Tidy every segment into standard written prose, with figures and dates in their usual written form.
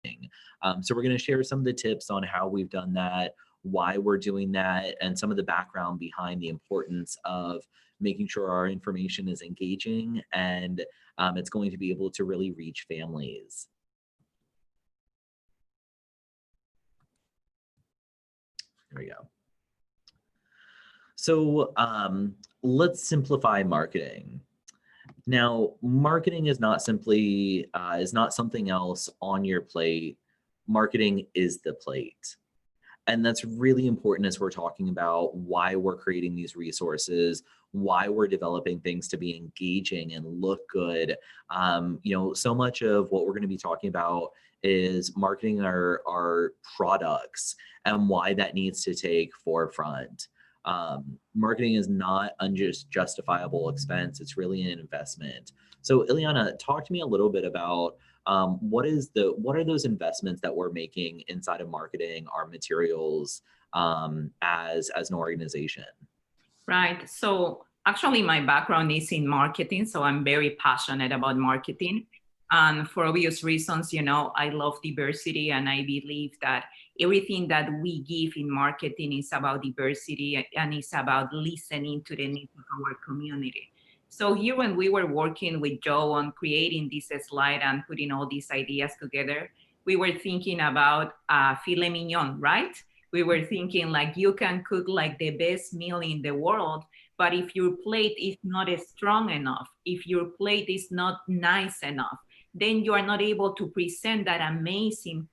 marketing. So we're going to share some of the tips on how we've done that, why we're doing that, and some of the background behind the importance of making sure our information is engaging and it's going to be able to really reach families. There we go. So let's simplify marketing. Now, marketing is not simply, is not something else on your plate. Marketing is the plate. And that's really important as we're talking about why we're creating these resources, why we're developing things to be engaging and look good. You know, so much of what we're going to be talking about is marketing our products and why that needs to take forefront. Marketing is not unjustifiable expense. It's really an investment. So Eliana, talk to me a little bit about what are those investments that we're making inside of marketing our materials as an organization? Right. So actually my background is in marketing, so I'm very passionate about marketing. And for obvious reasons, you know, I love diversity, and I believe that everything that we give in marketing is about diversity and it's about listening to the needs of our community. So here, when we were working with Joe on creating this slide and putting all these ideas together, we were thinking about filet mignon, right? We were thinking like you can cook like the best meal in the world, but if your plate is not strong enough, if your plate is not nice enough, then you are not able to present that amazing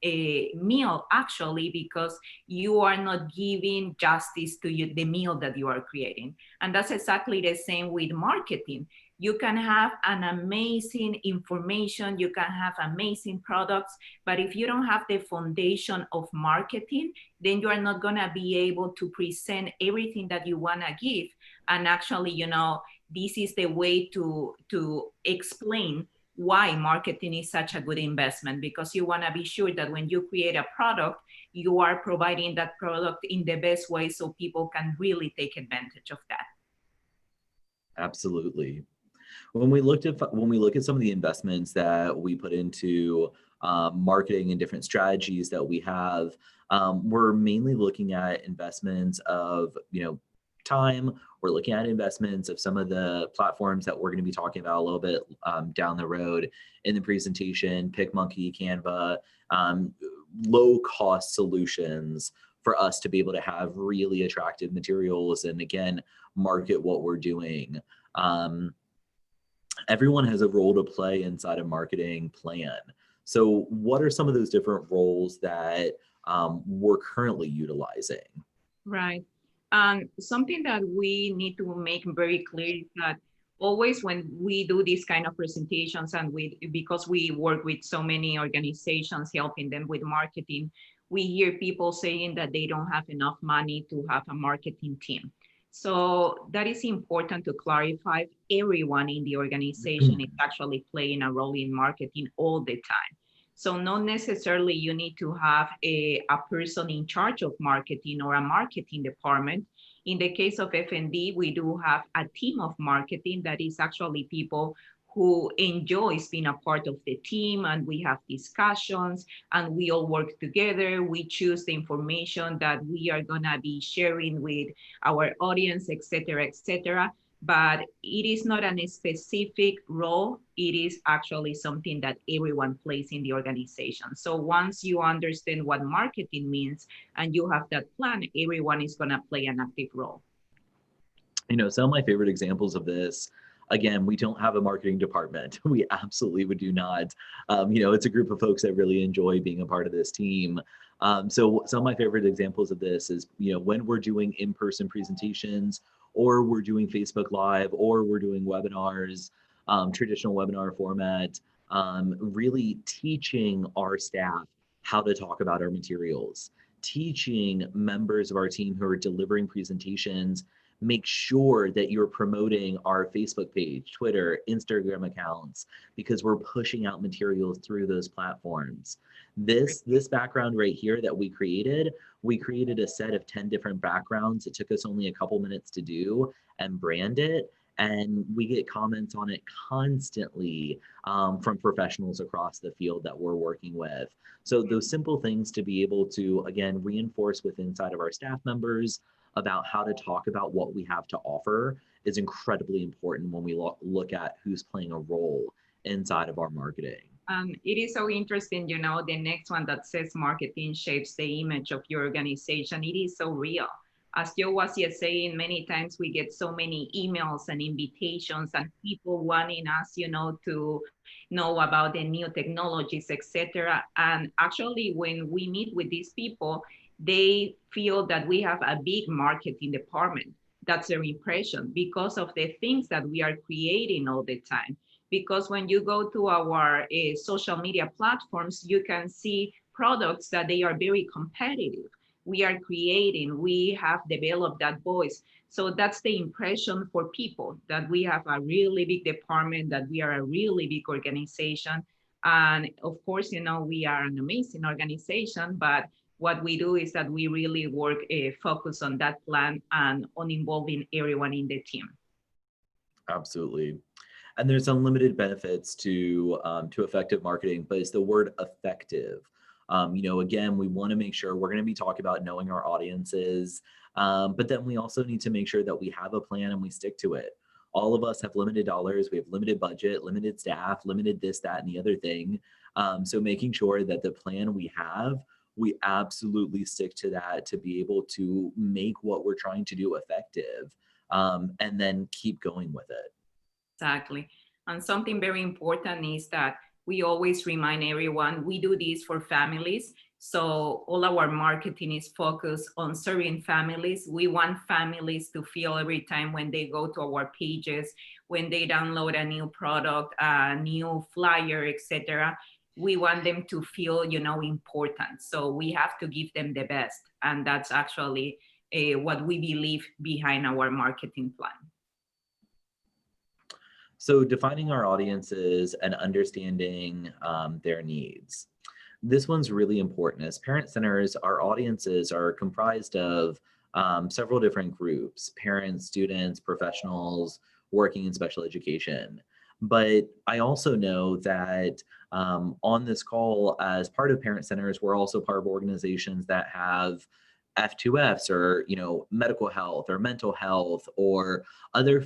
meal, actually, because you are not giving justice to the meal that you are creating. And that's exactly the same with marketing. You can have an amazing information, you can have amazing products, but if you don't have the foundation of marketing, then you are not gonna be able to present everything that you wanna give. And actually, you know, this is the way to explain why marketing is such a good investment, because you want to be sure that when you create a product, you are providing that product in the best way so people can really take advantage of that. Absolutely. When we look at some of the investments that we put into marketing and different strategies that we have, we're mainly looking at investments of, you know, time. We're looking at investments of some of the platforms that we're going to be talking about a little bit down the road in the presentation, PicMonkey, Canva, low cost solutions for us to be able to have really attractive materials and, again, market what we're doing. Everyone has a role to play inside a marketing plan. So what are some of those different roles that we're currently utilizing? Right. Something that we need to make very clear is that always when we do these kind of presentations, and because we work with so many organizations helping them with marketing, we hear people saying that they don't have enough money to have a marketing team. So that is important to clarify. Everyone in the organization is actually playing a role in marketing all the time. So not necessarily you need to have a person in charge of marketing or a marketing department. In the case of F&D, we do have a team of marketing that is actually people who enjoys being a part of the team, and we have discussions and we all work together. We choose the information that we are gonna be sharing with our audience, et cetera, but it is not a specific role. It is actually something that everyone plays in the organization. So once you understand what marketing means and you have that plan, everyone is gonna play an active role. You know, some of my favorite examples of this, again, we don't have a marketing department. We absolutely do not. You know, it's a group of folks that really enjoy being a part of this team. So some of my favorite examples of this is, you know, when we're doing in-person presentations, or we're doing Facebook Live, or we're doing webinars, traditional webinar format, really teaching our staff how to talk about our materials, teaching members of our team who are delivering presentations, make sure that you're promoting our Facebook page, Twitter, Instagram accounts, because we're pushing out materials through those platforms. This background right here that we created a set of 10 different backgrounds. It took us only a couple minutes to do and brand it. And we get comments on it constantly from professionals across the field that we're working with. So those simple things to be able to, again, reinforce with inside of our staff members about how to talk about what we have to offer is incredibly important when we look at who's playing a role inside of our marketing. It is so interesting, the next one that says marketing shapes the image of your organization. It is so real. As Joe was just saying, many times we get so many emails and invitations and people wanting us, to know about the new technologies, etc. And actually, when we meet with these people, they feel that we have a big marketing department. That's their impression because of the things that we are creating all the time. Because when you go to our social media platforms, you can see products that they are very competitive. We are creating, we have developed that voice. So that's the impression for people, that we have a really big department, that we are a really big organization. And of course, we are an amazing organization, but what we do is that we really work, focus on that plan and on involving everyone in the team. Absolutely. And there's unlimited benefits to effective marketing, but it's the word effective. Again, we want to make sure we're going to be talking about knowing our audiences, but then we also need to make sure that we have a plan and we stick to it. All of us have limited dollars, we have limited budget, limited staff, limited this, that, and the other thing. So making sure that the plan we have, we absolutely stick to that to be able to make what we're trying to do effective, and then keep going with it. Exactly. And something very important is that we always remind everyone we do this for families. So all our marketing is focused on serving families. We want families to feel every time when they go to our pages, when they download a new product, a new flyer, etc. We want them to feel, important. So we have to give them the best. And that's actually what we believe behind our marketing plan. So defining our audiences and understanding their needs. This one's really important. As parent centers, our audiences are comprised of several different groups: parents, students, professionals working in special education. But I also know that on this call, as part of parent centers, we're also part of organizations that have F2Fs, or medical health or mental health, or other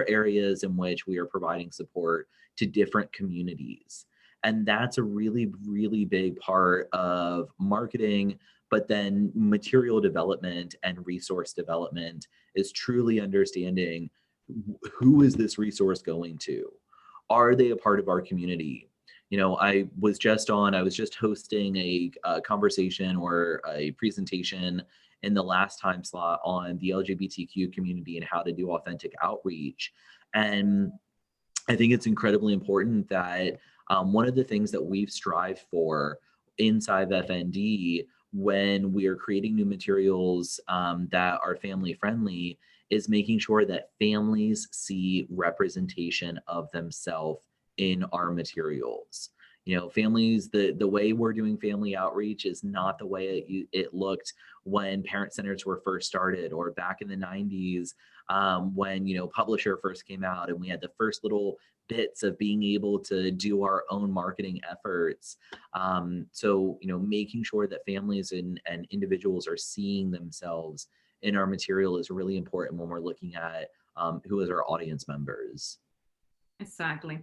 areas in which we are providing support to different communities. And that's a really, really big part of marketing. But then material development and resource development is truly understanding, who is this resource going to? Are they a part of our community? I was just hosting a conversation or a presentation in the last time slot on the LGBTQ community and how to do authentic outreach. And I think it's incredibly important that one of the things that we've strived for inside of FND when we are creating new materials that are family friendly is making sure that families see representation of themselves in our materials. Families, the way we're doing family outreach is not the way it looked when parent centers were first started, or back in the 90s when Publisher first came out and we had the first little bits of being able to do our own marketing efforts. So making sure that families and individuals are seeing themselves in our material is really important when we're looking at who is our audience members. Exactly.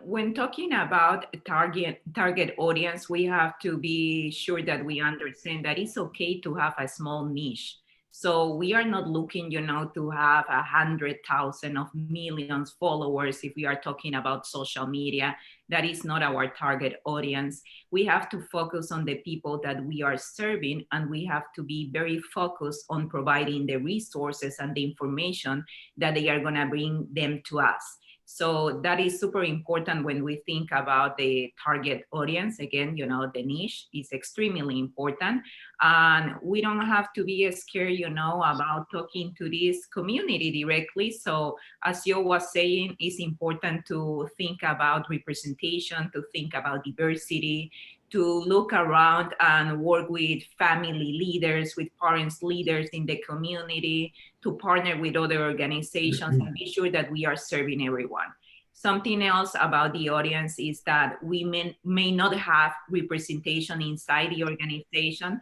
When talking about target audience, we have to be sure that we understand that it's okay to have a small niche. So we are not looking, to have 100,000 of millions followers. If we are talking about social media, that is not our target audience. We have to focus on the people that we are serving, and we have to be very focused on providing the resources and the information that they are going to bring them to us. So that is super important when we think about the target audience. Again, the niche is extremely important. And we don't have to be scared, about talking to this community directly. So as Joe was saying, it's important to think about representation, to think about diversity, to look around and work with family leaders, with parents leaders in the community, to partner with other organizations and be sure that we are serving everyone. Something else about the audience is that we may not have representation inside the organization.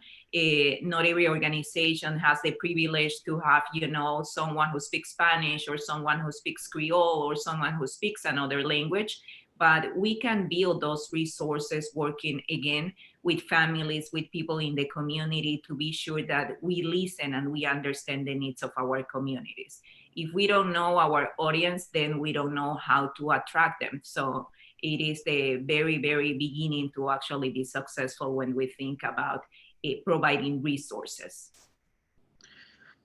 Not every organization has the privilege to have, someone who speaks Spanish or someone who speaks Creole or someone who speaks another language. But we can build those resources working again with families, with people in the community to be sure that we listen and we understand the needs of our communities. If we don't know our audience, then we don't know how to attract them. So it is the very, very beginning to actually be successful when we think about providing resources.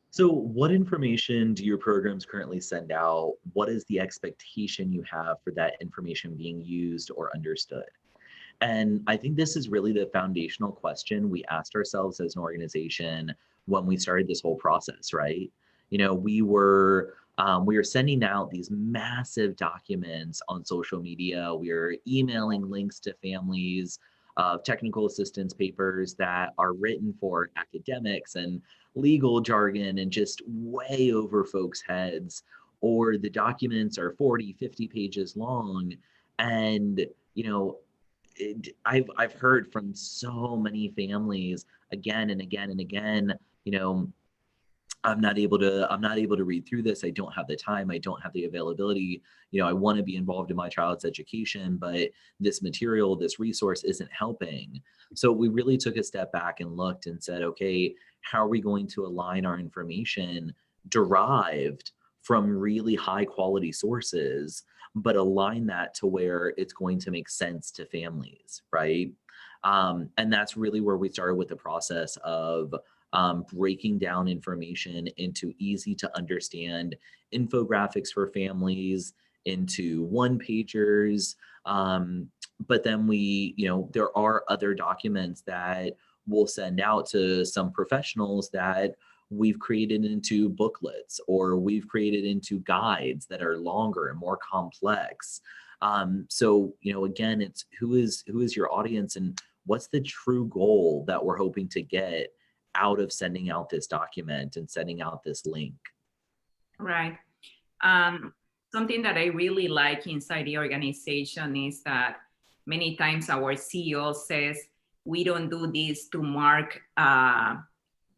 So what information do your programs currently send out? What is the expectation you have for that information being used or understood? And I think this is really the foundational question we asked ourselves as an organization when we started this whole process, right? We were sending out these massive documents on social media. We were emailing links to families of technical assistance papers that are written for academics and legal jargon and just way over folks' heads, or the documents are 40, 50 pages long. And, I've heard from so many families again and again and again, I'm not able to read through this. I don't have the time. I don't have the availability. I want to be involved in my child's education, but this material, this resource isn't helping. So we really took a step back and looked and said, okay, how are we going to align our information derived from really high quality sources, but align that to where it's going to make sense to families, right? And that's really where we started with the process of breaking down information into easy to understand infographics for families, into one pagers. But then there are other documents that we'll send out to some professionals that we've created into booklets, or we've created into guides that are longer and more complex. So again, it's who is your audience and what's the true goal that we're hoping to get out of sending out this document and sending out this link. Right. Something that I really like inside the organization is that many times our CEO says, we don't do this to mark a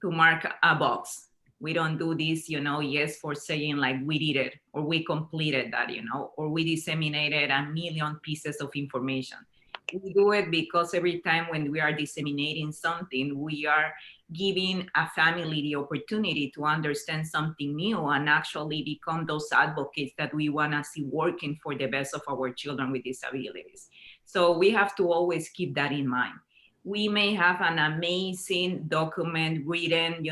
box. We don't do this, yes, for saying like we did it, or we completed that, or we disseminated 1 million pieces of information. We do it because every time when we are disseminating something, we are giving a family the opportunity to understand something new and actually become those advocates that we want to see working for the best of our children with disabilities. So we have to always keep that in mind. We may have an amazing document written,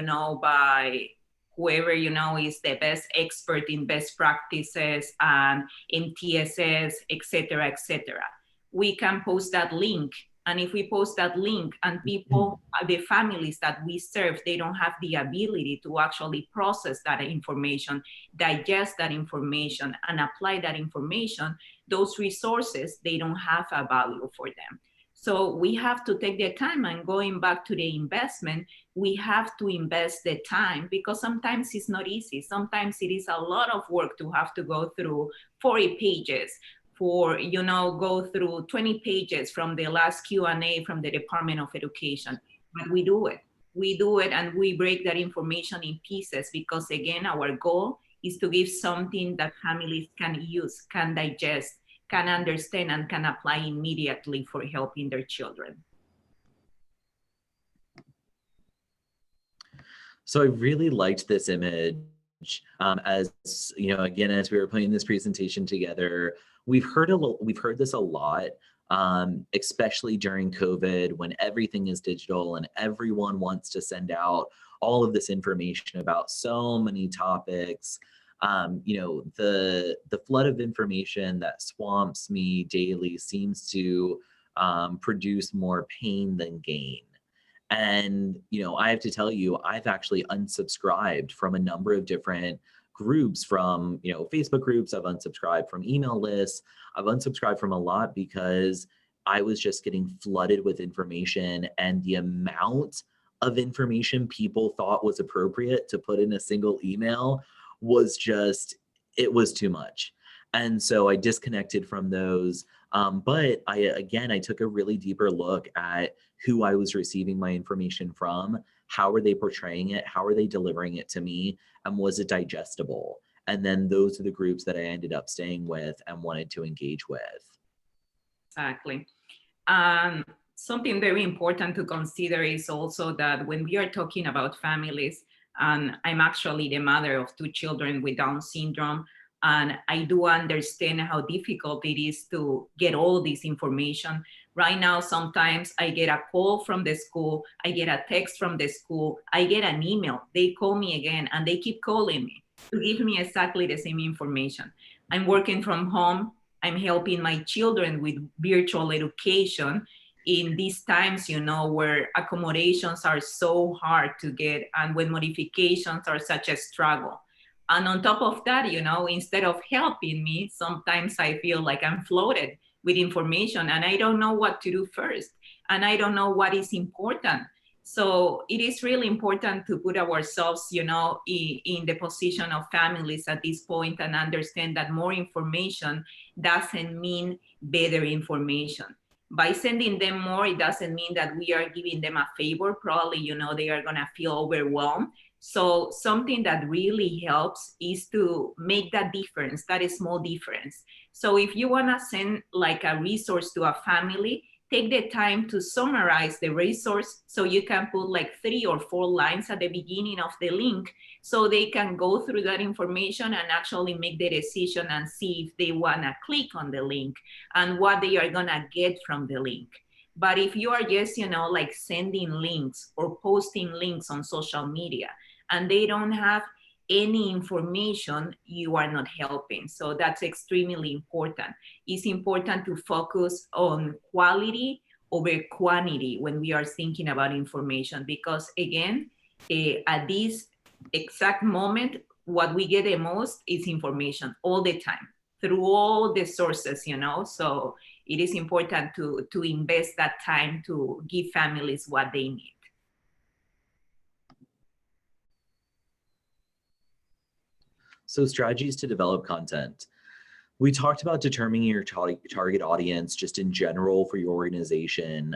by whoever, is the best expert in best practices and MTSS, et cetera, et cetera. We can post that link. And if we post that link and people, the families that we serve, they don't have the ability to actually process that information, digest that information, and apply that information, those resources, they don't have a value for them. So we have to take the time, and going back to the investment, we have to invest the time, because sometimes it's not easy. Sometimes it is a lot of work to have to go through 40 pages, for, go through 20 pages from the last Q&A from the Department of Education. But we do it. We do it, and we break that information in pieces, because again, our goal is to give something that families can use, can digest, can understand, and can apply immediately for helping their children. So I really liked this image. As again, as we were putting this presentation together, we've heard this a lot, especially during COVID, when everything is digital and everyone wants to send out all of this information about so many topics. The flood of information that swamps me daily seems to produce more pain than gain. And, I have to tell you, I've actually unsubscribed from a number of different groups, from, Facebook groups. I've unsubscribed from email lists. I've unsubscribed from a lot because I was just getting flooded with information, and the amount of information people thought was appropriate to put in a single email was just, it was too much. And so I disconnected from those. But I took a really deeper look at who I was receiving my information from. How are they portraying it? How are they delivering it to me? And was it digestible? And then those are the groups that I ended up staying with and wanted to engage with. Exactly. Something very important to consider is also that when we are talking about families, and I'm actually the mother of 2 children with Down syndrome, and I do understand how difficult it is to get all this information. Right now, sometimes I get a call from the school, I get a text from the school, I get an email, they call me again, and they keep calling me to give me exactly the same information. I'm working from home, I'm helping my children with virtual education in these times, you know, where accommodations are so hard to get and when modifications are such a struggle. And on top of that, you know, instead of helping me, sometimes I feel like I'm floated with information and I don't know what to do first. And I don't know what is important. So it is really important to put ourselves, you know, in the position of families at this point and understand that more information doesn't mean better information. By sending them more, it doesn't mean that we are giving them a favor. Probably, you know, they are going to feel overwhelmed. So something that really helps is to make that difference, that is small difference. So if you want to send like a resource to a family, take the time to summarize the resource so you can put like 3 or 4 lines at the beginning of the link so they can go through that information and actually make the decision and see if they want to click on the link and what they are going to get from the link. But if you are just, you know, like sending links or posting links on social media and they don't have any information, you are not helping. So that's extremely important. It's important to focus on quality over quantity when we are thinking about information, because again, at this exact moment, what we get the most is information all the time through all the sources, you know. So it is important to invest that time to give families what they need. So strategies to develop content. We talked about determining your target audience just in general for your organization.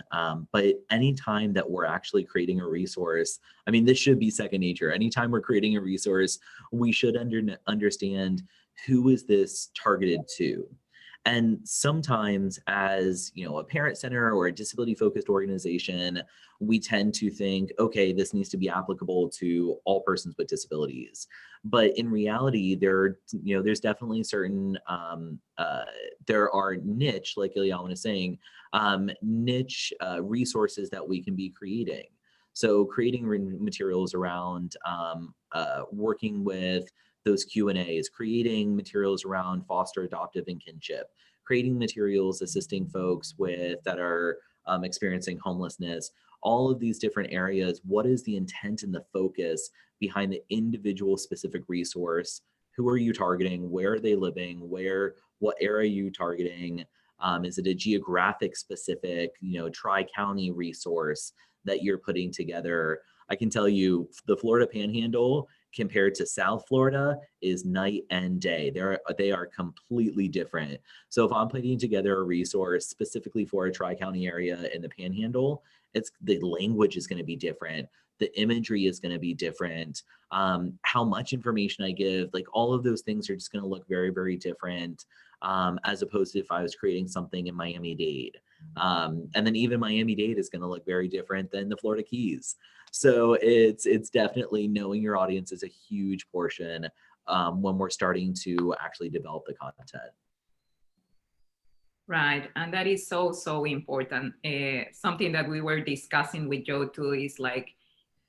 But anytime that we're actually creating a resource, I mean, this should be second nature. Anytime we're creating a resource, we should understand who is this targeted to. And sometimes as, you know, a parent center or a disability focused organization, we tend to think, okay, this needs to be applicable to all persons with disabilities. But in reality, there's definitely certain, there are niche, like Eliana was saying, niche resources that we can be creating. So creating materials around working with those Q&As, creating materials around foster, adoptive, and kinship, creating materials assisting folks with that are experiencing homelessness, all of these different areas. What is the intent and the focus behind the individual specific resource? Who are you targeting? Where are they living? What area are you targeting? Is it a geographic specific, you know, tri-county resource that you're putting together? I can tell you the Florida Panhandle compared to South Florida is night and day. They are completely different. So if I'm putting together a resource specifically for a tri-county area in the Panhandle, the language is going to be different. The imagery is going to be different. How much information I give, like all of those things are just going to look very, very different, as opposed to if I was creating something in Miami-Dade. And then even Miami-Dade is going to look very different than the Florida Keys. So it's definitely knowing your audience is a huge portion when we're starting to actually develop the content. Right, and that is so, so important. Something that we were discussing with Joe too is like,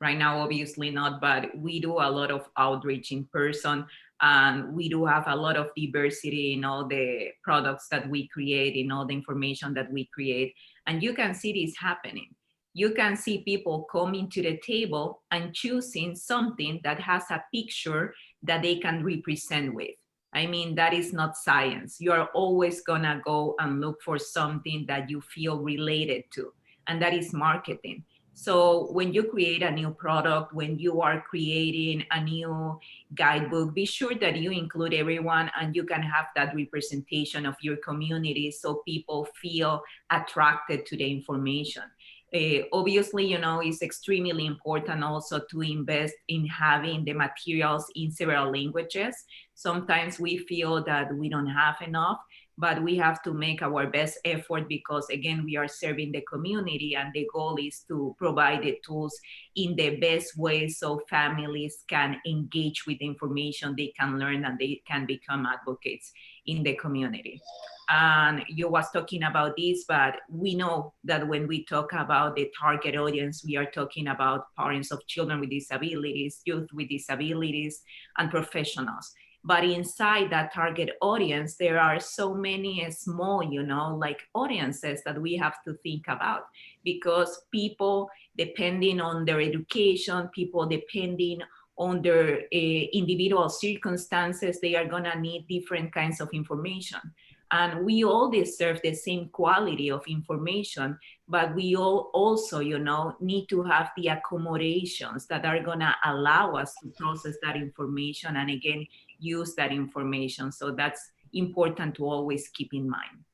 right now, obviously not, but we do a lot of outreach in person, and we do have a lot of diversity in all the products that we create, in all the information that we create, and you can see this happening. You can see people coming to the table and choosing something that has a picture that they can represent with. I mean, that is not science. You're always gonna go and look for something that you feel related to, and that is marketing. So when you create a new product, when you are creating a new guidebook, be sure that you include everyone and you can have that representation of your community so people feel attracted to the information. Obviously, you know, it's extremely important also to invest in having the materials in several languages. Sometimes we feel that we don't have enough, but we have to make our best effort because, again, we are serving the community and the goal is to provide the tools in the best way so families can engage with the information, they can learn, and they can become advocates in the community. And you was talking about this, but we know that when we talk about the target audience, we are talking about parents of children with disabilities, youth with disabilities, and professionals. But inside that target audience, there are so many small, you know, like audiences that we have to think about, because people, depending on their education, people depending on their individual circumstances, they are gonna need different kinds of information. And we all deserve the same quality of information, but we all also, you know, need to have the accommodations that are gonna allow us to process that information and, again, use that information. So that's important to always keep in mind.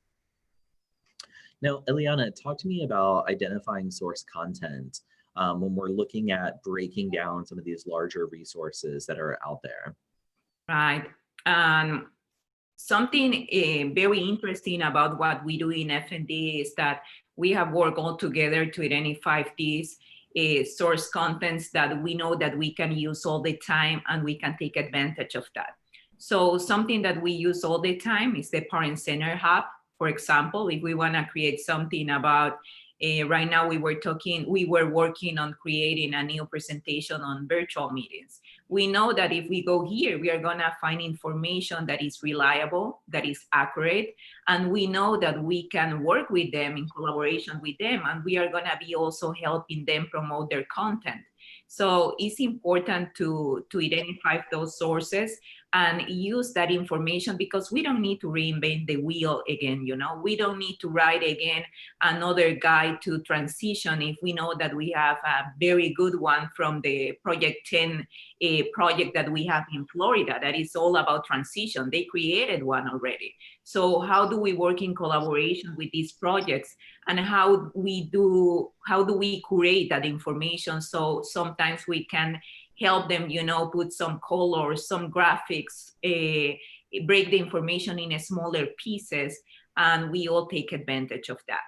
Now, Eliana, talk to me about identifying source content when we're looking at breaking down some of these larger resources that are out there. Right. Something very interesting about what we do in FND is that we have worked all together to identify these source contents that we know that we can use all the time and we can take advantage of that. So something that we use all the time is the Parent Center Hub. For example, if we want to create something about right now we were working on creating a new presentation on virtual meetings. We know that if we go here, we are gonna find information that is reliable, that is accurate, and we know that we can work with them in collaboration with them, and we are gonna be also helping them promote their content. So it's important to identify those sources and use that information, because we don't need to reinvent the wheel again, you know, we don't need to write again another guide to transition if we know that we have a very good one from the Project 10 project that we have in Florida that is all about transition. They created one already. So how do we work in collaboration with these projects, and how do we create that information so sometimes we can help them, you know, put some colors, some graphics, break the information in smaller pieces, and we all take advantage of that.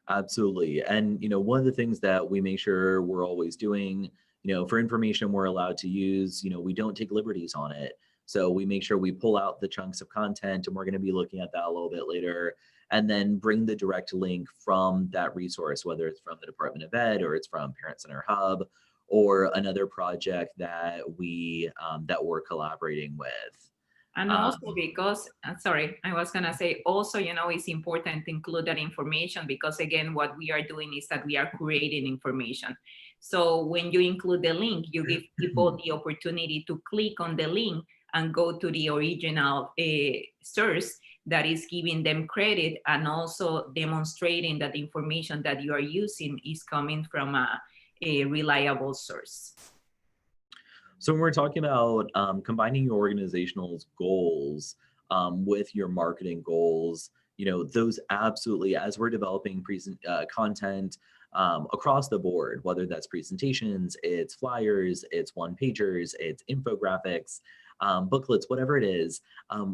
Absolutely. And, you know, one of the things that we make sure we're always doing, you know, for information we're allowed to use, you know, we don't take liberties on it. So we make sure we pull out the chunks of content, and we're going to be looking at that a little bit later, and then bring the direct link from that resource, whether it's from the Department of Ed or it's from Parent Center Hub or another project that we're collaborating with. And also because, sorry, I was gonna say also, you know, it's important to include that information because, again, what we are doing is that we are creating information. So when you include the link, you give people the opportunity to click on the link and go to the original source that is giving them credit, and also demonstrating that the information that you are using is coming from a reliable source. So when we're talking about combining your organizational goals with your marketing goals, you know, those absolutely, as we're developing content across the board, whether that's presentations, it's flyers, it's one-pagers, it's infographics, booklets, whatever it is,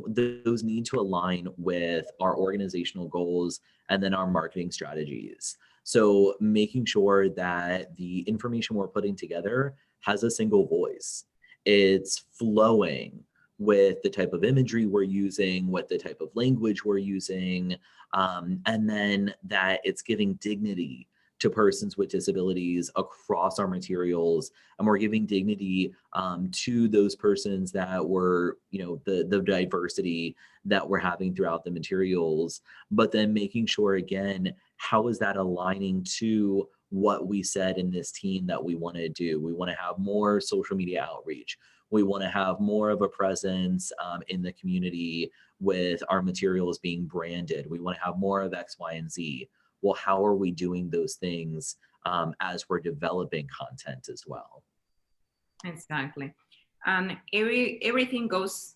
those need to align with our organizational goals and then our marketing strategies. So making sure that the information we're putting together has a single voice. It's flowing with the type of imagery we're using, with the type of language we're using, and then that it's giving dignity to persons with disabilities across our materials, and we're giving dignity to those persons that were, you know, the diversity that we're having throughout the materials, but then making sure, again, how is that aligning to what we said in this team that we want to do? We want to have more social media outreach. We want to have more of a presence in the community with our materials being branded. We want to have more of X, Y, and Z. Well, how are we doing those things as we're developing content as well? Exactly. And everything goes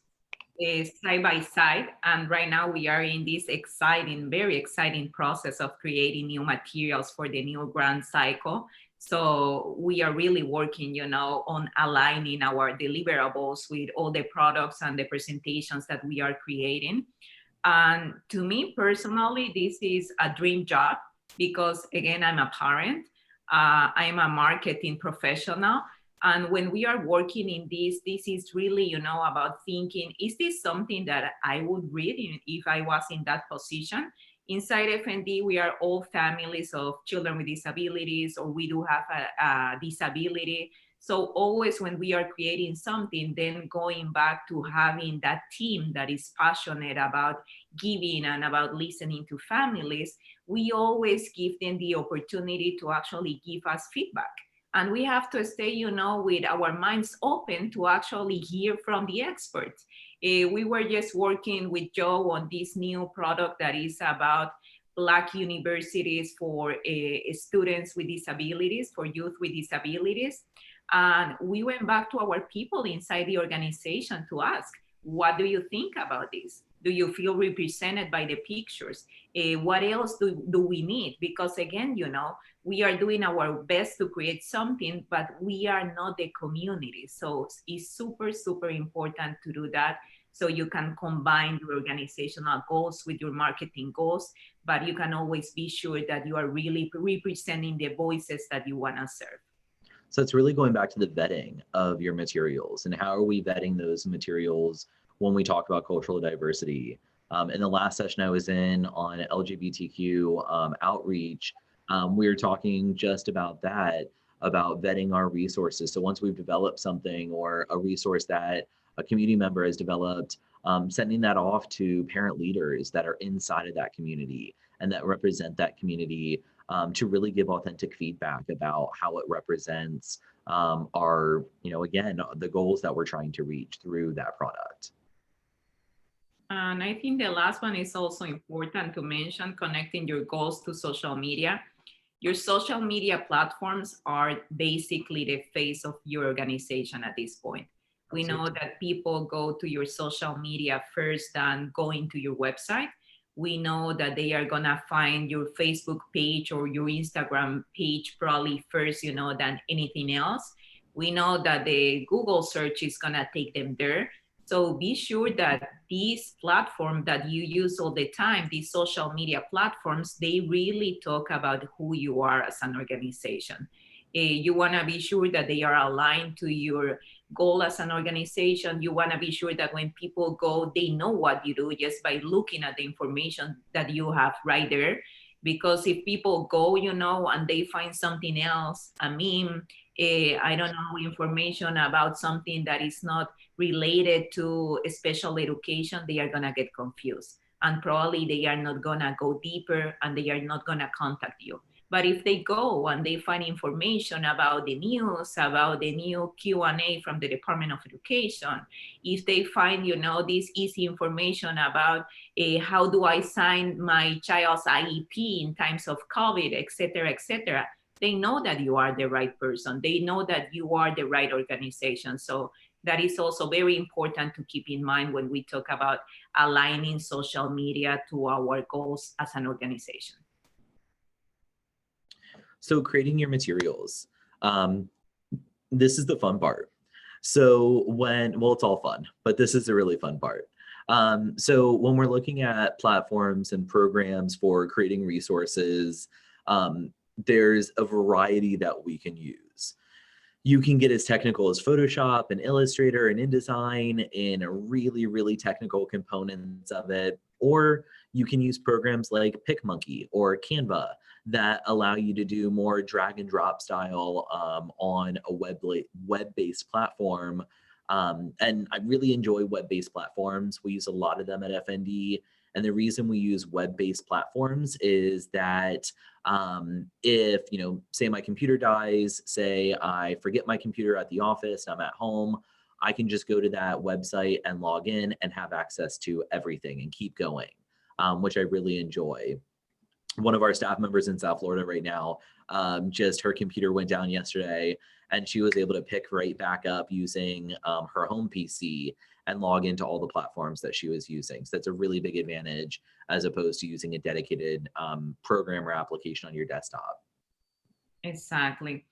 side by side. And right now we are in this exciting, very exciting process of creating new materials for the new grant cycle. So we are really working, on aligning our deliverables with all the products and the presentations that we are creating. And to me personally, this is a dream job because, again, I'm a parent, I'm a marketing professional. And when we are working in this is really, about thinking, is this something that I would read if I was in that position? Inside FND, we are all families of children with disabilities, or we do have a disability. So always when we are creating something, then going back to having that team that is passionate about giving and about listening to families, we always give them the opportunity to actually give us feedback. And we have to stay, with our minds open to actually hear from the experts. We were just working with Joe on this new product that is about Black universities for students with disabilities, for youth with disabilities. And we went back to our people inside the organization to ask, what do you think about this? Do you feel represented by the pictures? What else do we need? Because again, we are doing our best to create something, but we are not the community. So it's super, super important to do that. So you can combine your organizational goals with your marketing goals, but you can always be sure that you are really representing the voices that you want to serve. So it's really going back to the vetting of your materials, and how are we vetting those materials when we talk about cultural diversity. In the last session I was in on LGBTQ outreach, we were talking just about that, about vetting our resources. So once we've developed something or a resource that a community member has developed, sending that off to parent leaders that are inside of that community and that represent that community, to really give authentic feedback about how it represents our, again, the goals that we're trying to reach through that product. And I think the last one is also important to mention, connecting your goals to social media. Your social media platforms are basically the face of your organization at this point. We know that people go to your social media first than going to your website. We know that they are gonna find your Facebook page or your Instagram page probably first, than anything else. We know that the Google search is gonna take them there. So be sure that these platforms that you use all the time, these social media platforms, they really talk about who you are as an organization. You wanna be sure that they are aligned to your goal as an organization. You wanna be sure that when people go, they know what you do just by looking at the information that you have right there. Because if people go, and they find something else, a meme, I don't know, information about something that is not related to special education, they are gonna get confused. And probably they are not gonna go deeper and they are not gonna contact you. But if they go and they find information about the news, about the new Q&A from the Department of Education, if they find, this easy information about how do I sign my child's IEP in times of COVID, et cetera, they know that you are the right person. They know that you are the right organization. So that is also very important to keep in mind when we talk about aligning social media to our goals as an organization. So creating your materials. This is the fun part. So it's all fun, but this is the really fun part. So when we're looking at platforms and programs for creating resources, there's a variety that we can use. You can get as technical as Photoshop and Illustrator and InDesign in really, really technical components of it. Or you can use programs like PicMonkey or Canva that allow you to do more drag and drop style on a web-based platform. And I really enjoy web-based platforms. We use a lot of them at FND. And the reason we use web-based platforms is that if, say my computer dies, say I forget my computer at the office, I'm at home, I can just go to that website and log in and have access to everything and keep going, which I really enjoy. One of our staff members in South Florida right now, just her computer went down yesterday and she was able to pick right back up using her home PC and log into all the platforms that she was using. So that's a really big advantage as opposed to using a dedicated program or application on your desktop. Exactly.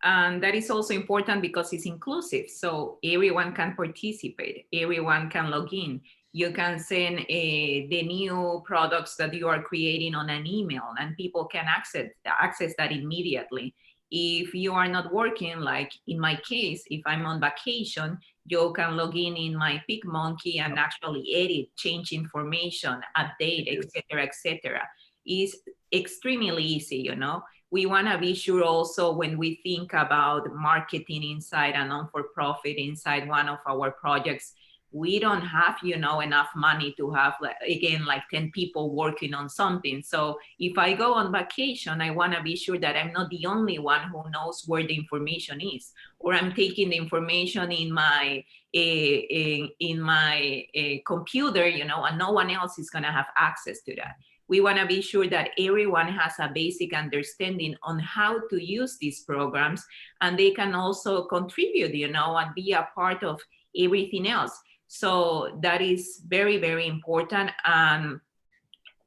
And that is also important because it's inclusive. So everyone can participate, everyone can log in. You can send the new products that you are creating on an email and people can access that immediately. If you are not working, like in my case, if I'm on vacation, you can log in my PicMonkey and actually edit, change information, update, etc., etc. It's extremely easy, you know. We want to be sure also when we think about marketing inside a non-for-profit, inside one of our projects, we don't have, you know, enough money to have, again, like 10 people working on something. So if I go on vacation, I want to be sure that I'm not the only one who knows where the information is, or I'm taking the information in my computer, you know, and no one else is going to have access to that. We want to be sure that everyone has a basic understanding on how to use these programs, and they can also contribute, you know, and be a part of everything else. So that is very, very important.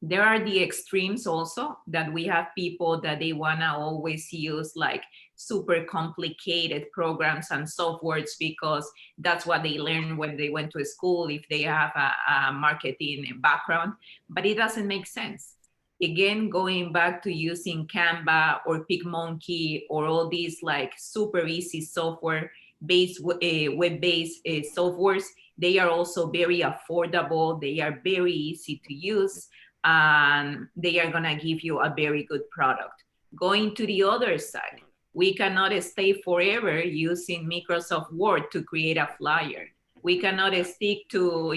There are the extremes also, that we have people that they want to always use like super complicated programs and softwares because that's what they learned when they went to school, if they have a marketing background, but it doesn't make sense. Again, going back to using Canva or PicMonkey or all these like super easy software based web-based softwares, they are also very affordable, they are very easy to use, and they are going to give you a very good product. Going to the other side, we cannot stay forever using Microsoft Word to create a flyer. We cannot stick to,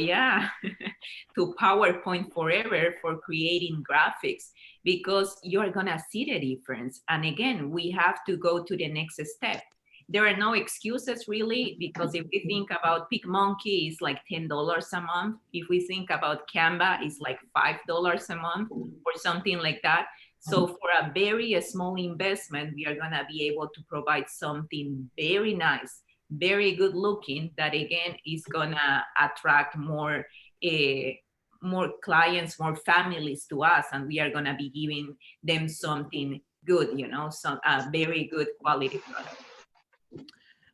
to PowerPoint forever for creating graphics, because you're going to see the difference. And again, we have to go to the next step. There are no excuses really, because if we think about PicMonkey, it's like $10 a month. If we think about Canva, it's like $5 a month or something like that. So for a very small investment, we are gonna be able to provide something very nice, very good looking, that again is gonna attract more clients, more families to us, and we are gonna be giving them something good, you know, some very good quality product.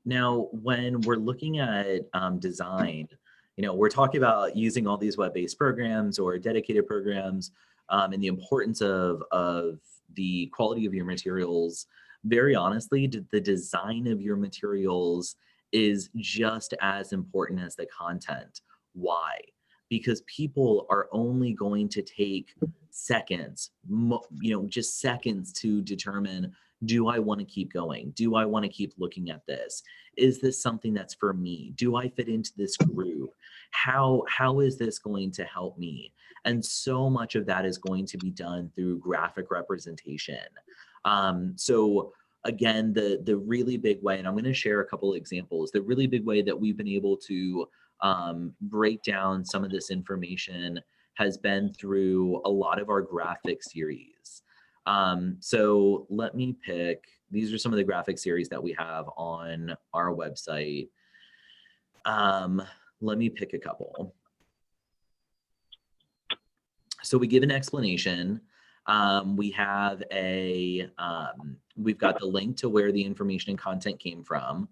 Now, when we're looking at design, you know, we're talking about using all these web-based programs or dedicated programs, and the importance of the quality of your materials. Very honestly, the design of your materials is just as important as the content. Why? Because people are only going to take seconds, you know, just seconds to determine, do I want to keep going? Do I want to keep looking at this? Is this something that's for me? Do I fit into this group? How is this going to help me? And so much of that is going to be done through graphic representation. So again, the really big way, and I'm going to share a couple of examples, the really big way that we've been able to break down some of this information has been through a lot of our graphic series. So let me pick, these are some of the graphic series that we have on our website. Let me pick a couple. So we give an explanation. We have we've got the link to where the information and content came from.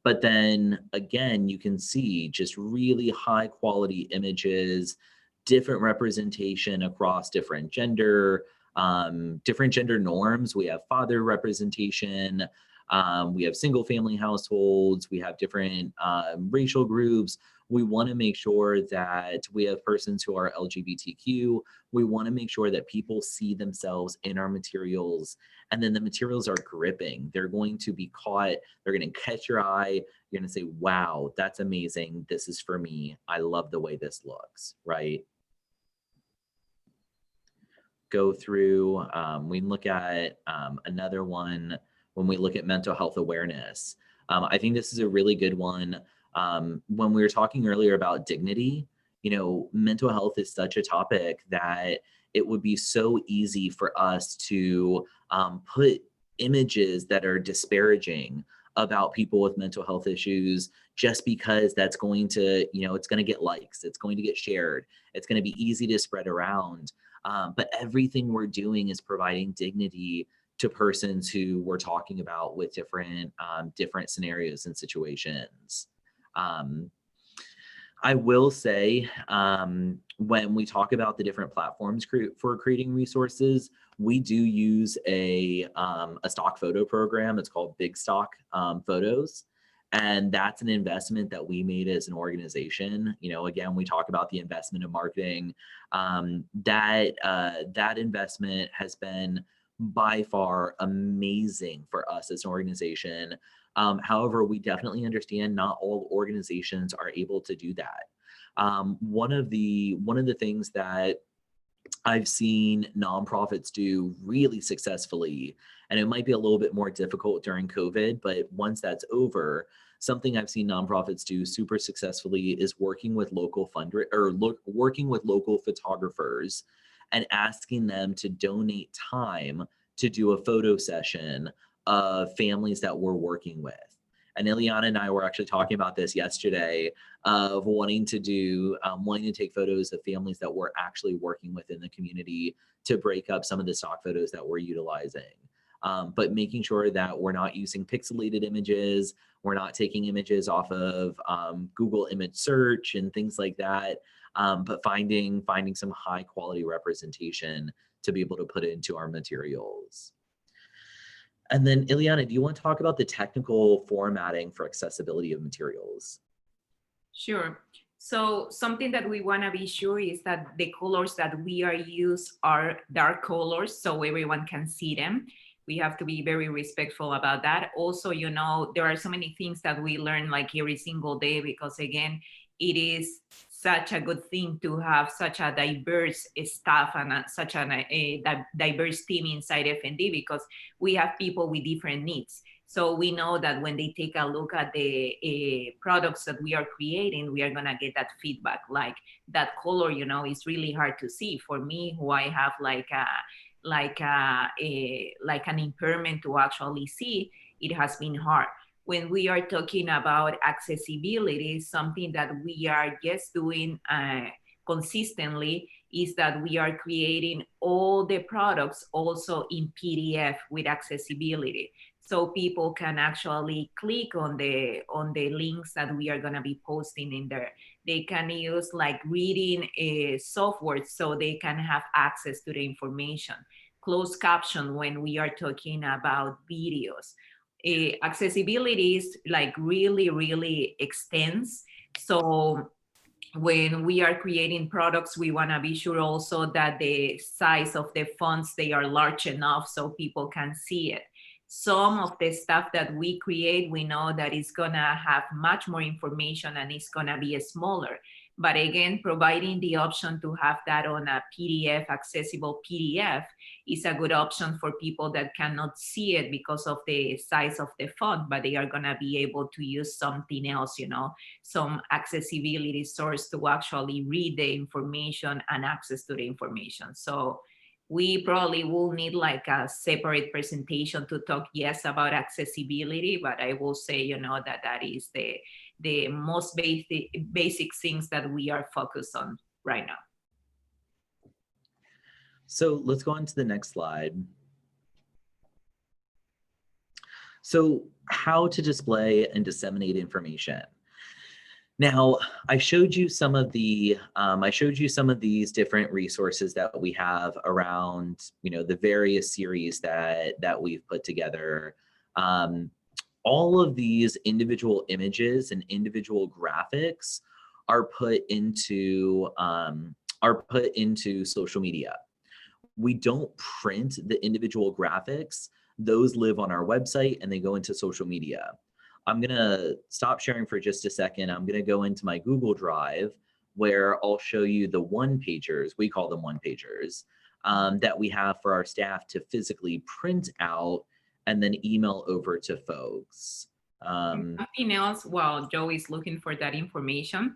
But then again, you can see just really high quality images, different representation across different gender norms. We have father representation. We have single family households. We have different racial groups. We want to make sure that we have persons who are LGBTQ. We want to make sure that people see themselves in our materials, and then the materials are gripping. They're going to be caught. They're going to catch your eye. You're going to say, wow, that's amazing. This is for me. I love the way this looks, right? Go through, we can look at another one when we look at mental health awareness. I think this is a really good one. When we were talking earlier about dignity, mental health is such a topic that it would be so easy for us to put images that are disparaging about people with mental health issues just because that's going to, it's going to get likes, it's going to get shared, it's going to be easy to spread around. But everything we're doing is providing dignity to persons who we're talking about with different scenarios and situations. I will say, when we talk about the different platforms for creating resources, we do use a stock photo program. It's called Big Stock Photos. And that's an investment that we made as an organization. Again, we talk about the investment in marketing. That investment has been by far amazing for us as an organization. However, we definitely understand not all organizations are able to do that. One of the things that I've seen nonprofits do really successfully, and it might be a little bit more difficult during COVID, but once that's over, something I've seen nonprofits do super successfully is working with local working with local photographers and asking them to donate time to do a photo session of families that we're working with. And Eliana and I were actually talking about this yesterday, of wanting to take photos of families that we're actually working with in the community to break up some of the stock photos that we're utilizing. But making sure that we're not using pixelated images, we're not taking images off of Google image search and things like that, but finding some high quality representation to be able to put into our materials. And then Eliana, do you want to talk about the technical formatting for accessibility of materials? Sure. So something that we want to be sure is that the colors that we are use are dark colors so everyone can see them. We have to be very respectful about that. Also, there are so many things that we learn like every single day, because again, it is such a good thing to have such a diverse staff and such a diverse team inside FND, because we have people with different needs. So we know that when they take a look at the products that we are creating, we are gonna get that feedback. Like that color, is really hard to see. For me, who I have like an impairment to actually see, it has been hard. When we are talking about accessibility, something that we are just doing consistently is that we are creating all the products also in PDF with accessibility. So people can actually click on the links that we are gonna be posting in there. They can use like reading software so they can have access to the information. Closed caption when we are talking about videos. Accessibility is like really, really extends. So when we are creating products, we want to be sure also that the size of the fonts, they are large enough so people can see it. Some of the stuff that we create, we know that it's gonna have much more information and it's gonna be smaller. But again, providing the option to have that on a PDF, accessible PDF, is a good option for people that cannot see it because of the size of the font, but they are gonna be able to use something else, some accessibility source to actually read the information and access to the information. So we probably will need like a separate presentation to talk, yes, about accessibility, but I will say, that is the most basic things that we are focused on right now. So let's go on to the next slide. So how to display and disseminate information. Now, I showed you some of these different resources that we have around, the various series that we've put together. All of these individual images and individual graphics are put into social media. We don't print the individual graphics. Those live on our website and they go into social media. I'm gonna stop sharing for just a second. I'm gonna go into my Google Drive where I'll show you the one-pagers, we call them one-pagers, that we have for our staff to physically print out and then email over to folks. Something else, while Joe is looking for that information,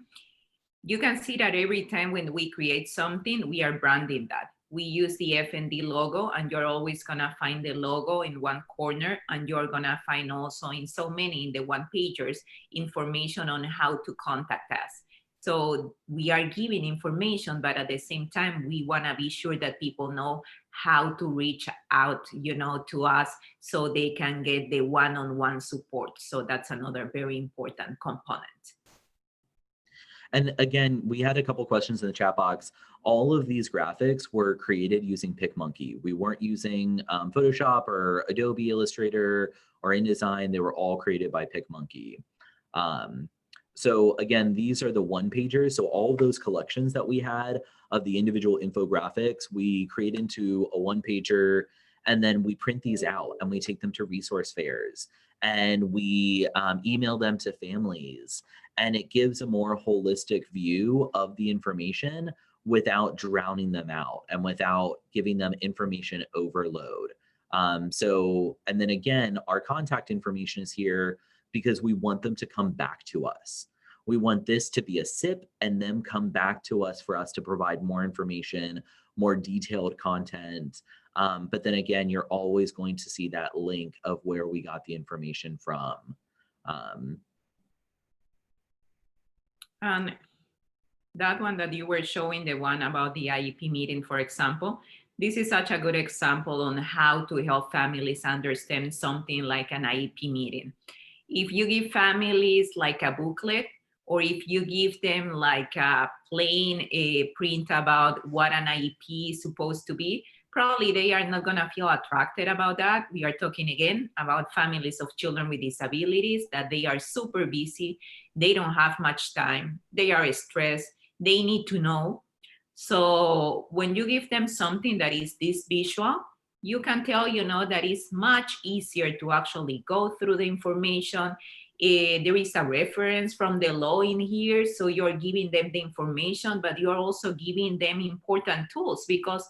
you can see that every time when we create something, we are branding that. We use the FND logo, and you're always gonna find the logo in one corner, and you're gonna find also in so many, in the one pagers, information on how to contact us. So we are giving information, but at the same time, we wanna be sure that people know how to reach out, to us, so they can get the one-on-one support. So that's another very important component. And again, we had a couple questions in the chat box. All of these graphics were created using PicMonkey. We weren't using Photoshop or Adobe Illustrator or InDesign. They were all created by PicMonkey. So again, these are the one-pagers. So all of those collections that we had of the individual infographics, we create into a one-pager, and then we print these out and we take them to resource fairs, and we email them to families. And it gives a more holistic view of the information without drowning them out and without giving them information overload. And then again, our contact information is here because we want them to come back to us. We want this to be a SIP and them come back to us for us to provide more information, more detailed content. But then again, you're always going to see that link of where we got the information from. And that one that you were showing, the one about the IEP meeting, for example, this is such a good example on how to help families understand something like an IEP meeting. If you give families like a booklet, or if you give them like a plain print about what an IEP is supposed to be, probably they are not going to feel attracted about that. We are talking again about families of children with disabilities, that they are super busy. They don't have much time. They are stressed. They need to know. So when you give them something that is this visual, you can tell, that it's much easier to actually go through the information. There is a reference from the law in here. So you're giving them the information, but you're also giving them important tools, because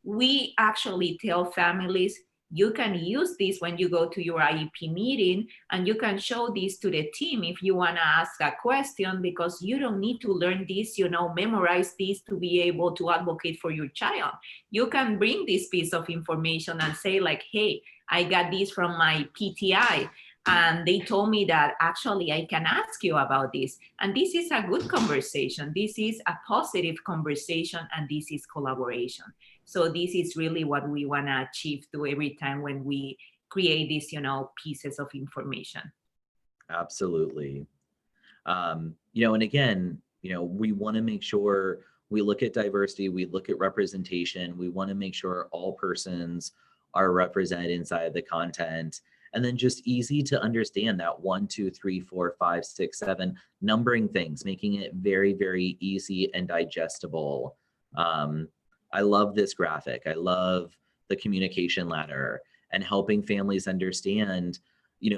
we actually tell families, you can use this when you go to your IEP meeting, and you can show this to the team if you want to ask a question, because you don't need to learn this, memorize this to be able to advocate for your child. You can bring this piece of information and say like, hey, I got this from my PTI, and they told me that actually I can ask you about this. And this is a good conversation. This is a positive conversation, and this is collaboration. So this is really what we want to achieve to every time when we create these, pieces of information. Absolutely. And again, we want to make sure we look at diversity, we look at representation, we want to make sure all persons are represented inside the content. And then just easy to understand that 1, 2, 3, 4, 5, 6, 7, numbering things, making it very, very easy and digestible. I love this graphic. I love the communication ladder and helping families understand,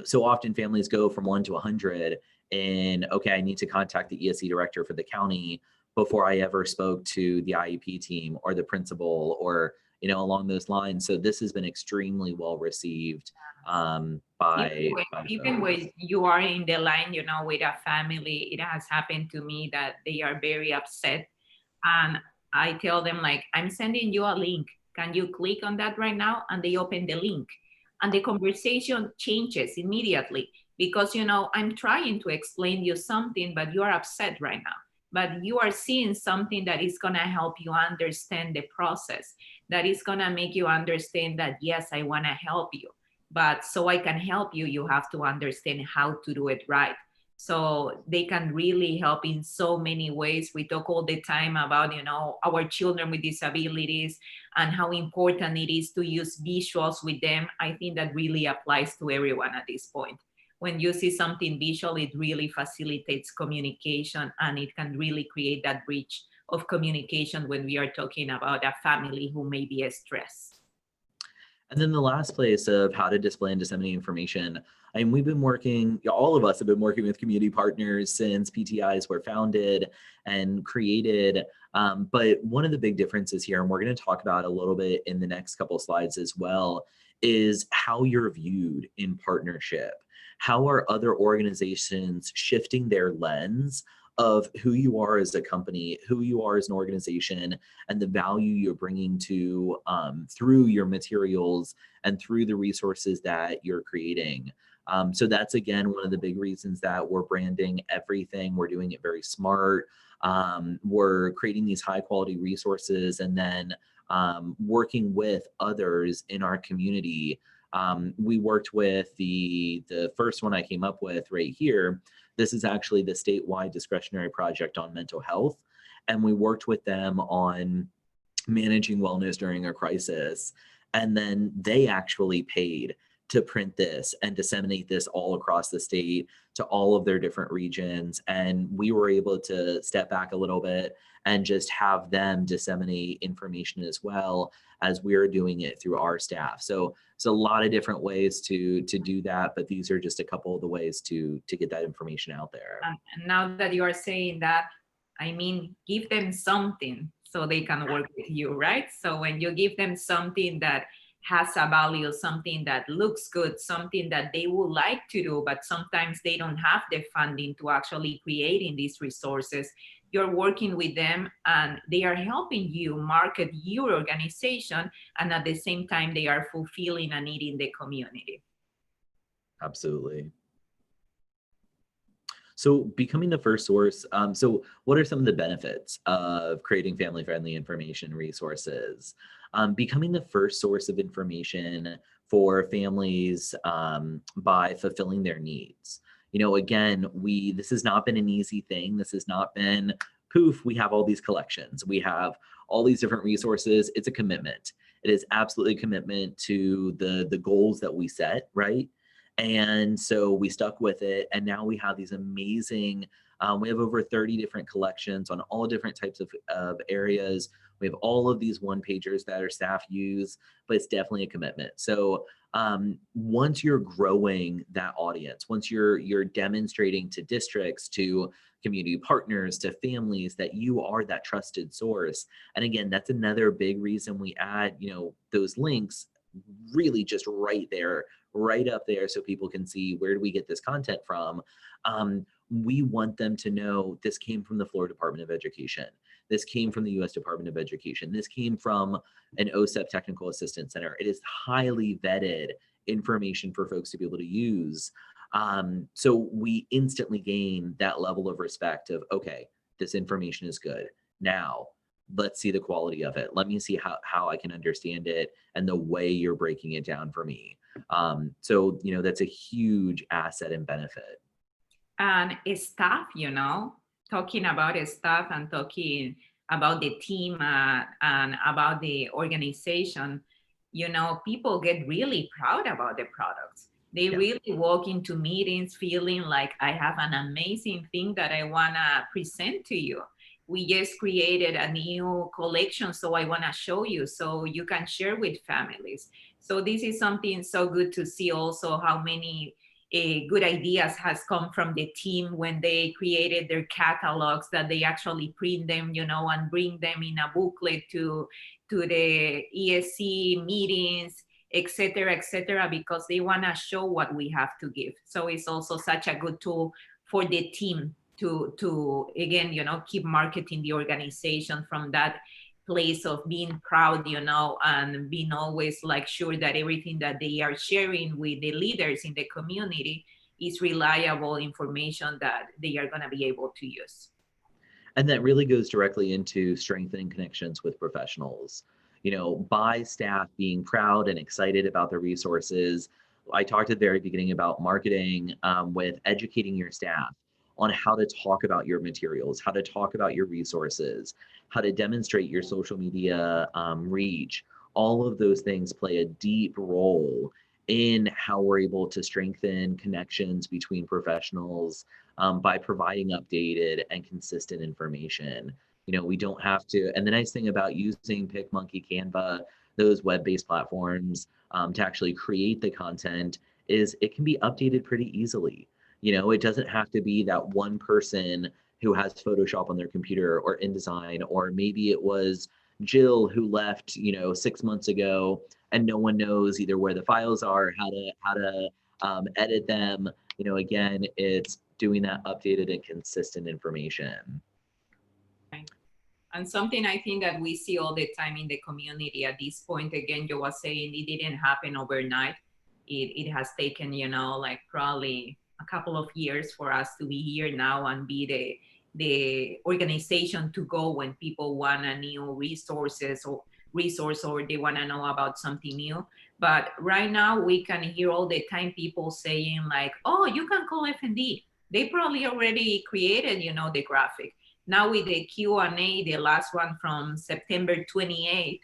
so often families go from 1 to 100 and, okay, I need to contact the ESE director for the county before I ever spoke to the IEP team or the principal or, along those lines. So this has been extremely well received by even when you are in the line, with a family, it has happened to me that they are very upset, and I tell them like, I'm sending you a link. Can you click on that right now? And they open the link, and the conversation changes immediately, because, I'm trying to explain you something, but you are upset right now. But you are seeing something that is going to help you understand the process, that is going to make you understand that, yes, I want to help you. But so I can help you, you have to understand how to do it right. So they can really help in so many ways. We talk all the time about, our children with disabilities and how important it is to use visuals with them. I think that really applies to everyone at this point. When you see something visual, it really facilitates communication, and it can really create that bridge of communication when we are talking about a family who may be stressed. And then the last place of how to display and disseminate information. I mean, we've been working, all of us have been working with community partners since PTIs were founded and created. But one of the big differences here, and we're going to talk about a little bit in the next couple of slides as well, is how you're viewed in partnership. How are other organizations shifting their lens of who you are as a company, who you are as an organization, and the value you're bringing to through your materials and through the resources that you're creating. So that's again one of the big reasons that we're branding everything. We're doing it very smart. We're creating these high quality resources and then working with others in our community. We worked with the first one I came up with right here. This is actually the statewide discretionary project on mental health. And we worked with them on managing wellness during a crisis. And then they actually paid to print this and disseminate this all across the state to all of their different regions. And we were able to step back a little bit and just have them disseminate information as well as we're doing it through our staff. So it's a lot of different ways to do that, but these are just a couple of the ways to get that information out there. And now that you are saying that, I mean, give them something so they can work with you, right? So when you give them something that has a value, something that looks good, something that they would like to do, but sometimes they don't have the funding to actually creating these resources, you're working with them and they are helping you market your organization, and at the same time they are fulfilling a need in the community. Absolutely. So becoming the first source, so what are some of the benefits of creating family-friendly information resources? Becoming the first source of information for families by fulfilling their needs. You know, again, this has not been an easy thing. This has not been, poof, we have all these collections. We have all these different resources. It's a commitment. It is absolutely a commitment to the goals that we set, right? And so we stuck with it. And now we have these amazing, we have over 30 different collections on all different types of areas. We have all of these one pagers that our staff use, but it's definitely a commitment. So once you're growing that audience, once you're demonstrating to districts, to community partners, to families that you are that trusted source. And again, that's another big reason we add, those links really just right there, right up there, so people can see where do we get this content from. We want them to know this came from the Florida Department of Education. This came from the U.S. Department of Education. This came from an OSEP Technical Assistance Center. It is highly vetted information for folks to be able to use. So we instantly gain that level of respect of, okay, this information is good. Now, let's see the quality of it. Let me see how I can understand it and the way you're breaking it down for me. So, that's a huge asset and benefit. And staff, talking about staff and talking about the team and about the organization, people get really proud about the products. They really walk into meetings feeling like I have an amazing thing that I want to present to you. We just created a new collection, so I want to show you so you can share with families. So this is something so good to see also how many good ideas has come from the team when they created their catalogs, that they actually print them, and bring them in a booklet to the ESC meetings, etc., because they want to show what we have to give. So it's also such a good tool for the team to again, keep marketing the organization from that place of being proud, and being always like sure that everything that they are sharing with the leaders in the community is reliable information that they are going to be able to use. And that really goes directly into strengthening connections with professionals. By staff being proud and excited about the resources. I talked at the very beginning about marketing with educating your staff on how to talk about your materials, how to talk about your resources, how to demonstrate your social media reach. All of those things play a deep role in how we're able to strengthen connections between professionals by providing updated and consistent information. We don't have to, and the nice thing about using PicMonkey, Canva, those web-based platforms to actually create the content is it can be updated pretty easily. It doesn't have to be that one person who has Photoshop on their computer or InDesign, or maybe it was Jill who left, 6 months ago and no one knows either where the files are, or how to edit them. Again, it's doing that updated and consistent information. Right. And something I think that we see all the time in the community at this point, again, you were saying it didn't happen overnight. It has taken, like probably a couple of years for us to be here now and be the organization to go when people want a new resource or they want to know about something new. But right now we can hear all the time people saying like, oh, you can call F&D. They probably already created, the graphic. Now with the Q&A, the last one from September 28th,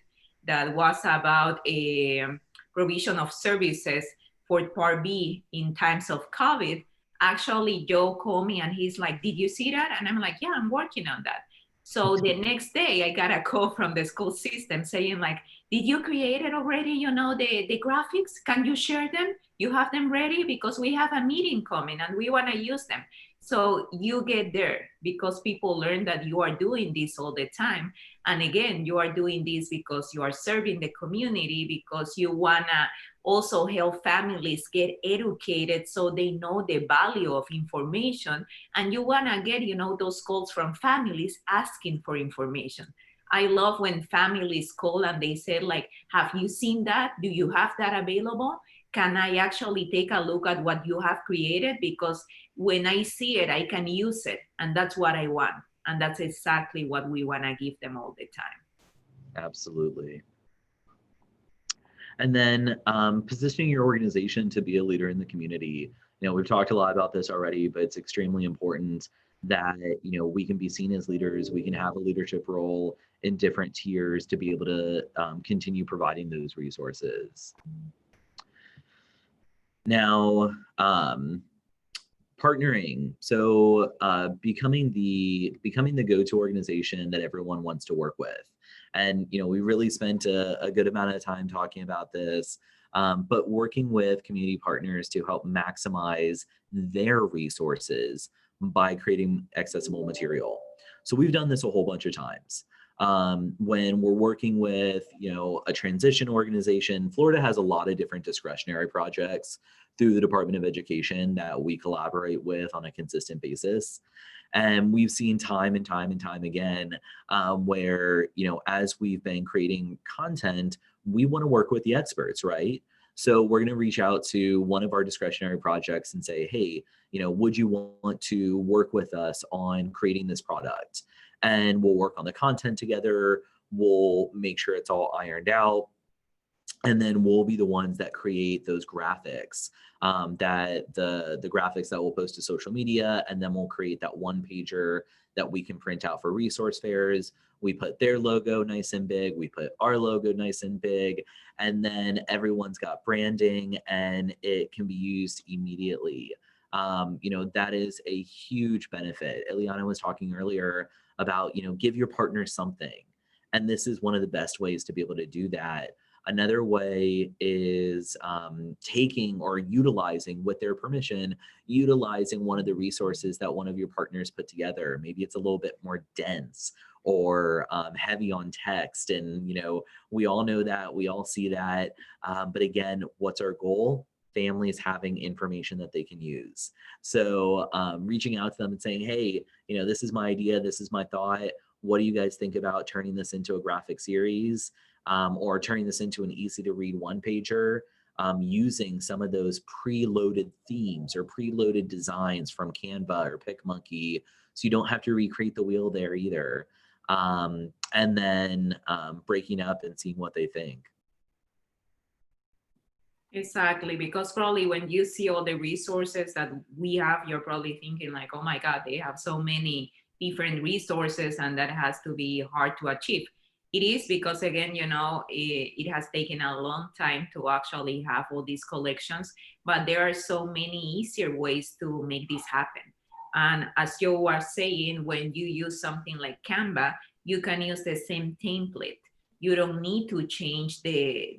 that was about a provision of services for Part B in times of COVID. Actually, Joe called me and he's like, did you see that? And I'm like, yeah, I'm working on that. So the next day I got a call from the school system saying like, did you create it already? The graphics, can you share them? You have them ready because we have a meeting coming and we want to use them. So you get there because people learn that you are doing this all the time. And again, you are doing this because you are serving the community, because you want to also help families get educated so they know the value of information. And you want to get, those calls from families asking for information. I love when families call and they say like, have you seen that? Do you have that available? Can I actually take a look at what you have created? Because when I see it, I can use it. And that's what I want. And that's exactly what we want to give them all the time. Absolutely. And then positioning your organization to be a leader in the community. We've talked a lot about this already, but it's extremely important that we can be seen as leaders. We can have a leadership role in different tiers to be able to continue providing those resources. Now, partnering. So becoming the go-to organization that everyone wants to work with. And we really spent a good amount of time talking about this, but working with community partners to help maximize their resources by creating accessible material. So we've done this a whole bunch of times. When we're working with a transition organization, Florida has a lot of different discretionary projects through the Department of Education that we collaborate with on a consistent basis. And we've seen time and time and time again where, as we've been creating content, we want to work with the experts, right? So we're going to reach out to one of our discretionary projects and say, hey, would you want to work with us on creating this product? And we'll work on the content together. We'll make sure it's all ironed out. And then we'll be the ones that create those graphics, that the graphics that we'll post to social media, and then we'll create that one pager that we can print out for resource fairs. We put their logo nice and big, we put our logo nice and big, and then everyone's got branding and it can be used immediately. That is a huge benefit. Eliana was talking earlier about, give your partners something. And this is one of the best ways to be able to do that. Another way is taking or utilizing, with their permission, utilizing one of the resources that one of your partners put together. Maybe it's a little bit more dense or heavy on text. And, we all know that, we all see that. But again, what's our goal? Families having information that they can use. So reaching out to them and saying, hey, this is my idea, this is my thought. What do you guys think about turning this into a graphic series? Or turning this into an easy to read one pager, using some of those preloaded themes or preloaded designs from Canva or PicMonkey, so you don't have to recreate the wheel there either. And then breaking up and seeing what they think. Exactly, because probably when you see all the resources that we have, you're probably thinking like, oh my God, they have so many different resources and that has to be hard to achieve. It is because, again, it has taken a long time to actually have all these collections, but there are so many easier ways to make this happen. And as you were saying, when you use something like Canva, you can use the same template. You don't need to change the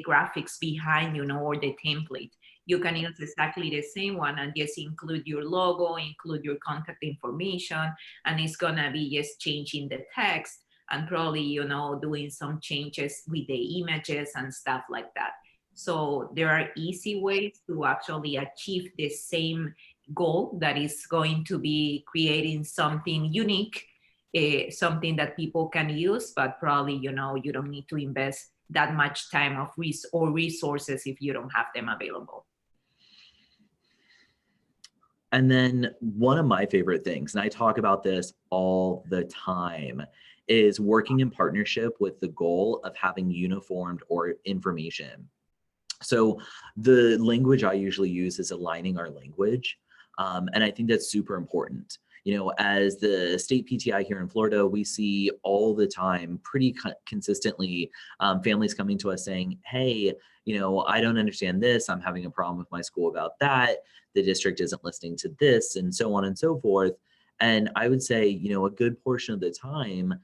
graphics behind, or the template. You can use exactly the same one and just include your logo, include your contact information, and it's gonna be just changing the text. and probably, you know, doing some changes with the images and stuff like that. So there are easy ways to actually achieve the same goal, that is going to be creating something unique, something that people can use, but probably, you know, you don't need to invest that much time of resources if you don't have them available. And then one of my favorite things, and I talk about this all the time, is working in partnership with the goal of having uniformed or information. So the language I usually use is aligning our language. And I think that's super important. You know, as the state PTI here in Florida, we see all the time, pretty consistently, families coming to us saying, hey, you know, I don't understand this. I'm having a problem with my school about that. The district isn't listening to this, and so on and so forth. And I would say, you know, a good portion of the time,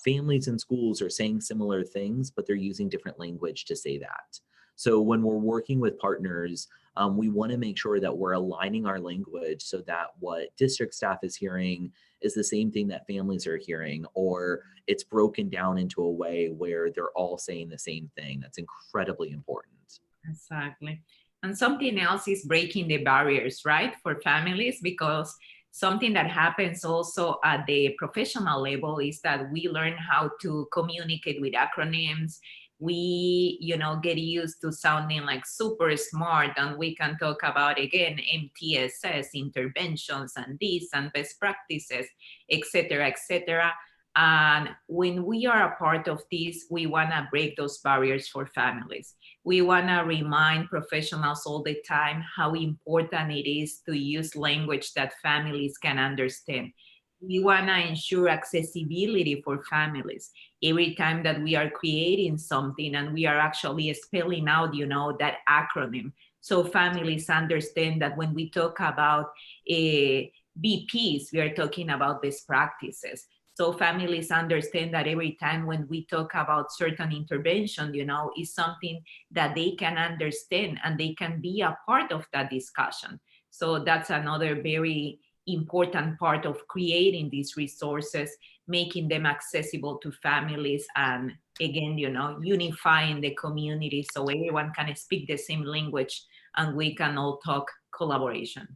families and schools are saying similar things, but they're using different language to say that. So when we're working with partners, we want to make sure that we're aligning our language so that what district staff is hearing is the same thing that families are hearing, or it's broken down into a way where they're all saying the same thing. That's incredibly important. Exactly. And something else is breaking the barriers, right, for families, because something that happens also at the professional level is that we learn how to communicate with acronyms. We, you know, get used to sounding like super smart, and we can talk about, again, MTSS, interventions, and this, and best practices, etc., etc. And when we are a part of this, we want to break those barriers for families. We want to remind professionals all the time how important it is to use language that families can understand. We want to ensure accessibility for families. Every time that we are creating something and we are actually spelling out, you know, that acronym, so families understand that when we talk about BPs, we are talking about best practices. So families understand that every time when we talk about certain intervention, you know, is something that they can understand and they can be a part of that discussion. So that's another very important part of creating these resources, making them accessible to families, and again, you know, unifying the community so everyone can speak the same language and we can all talk collaboration.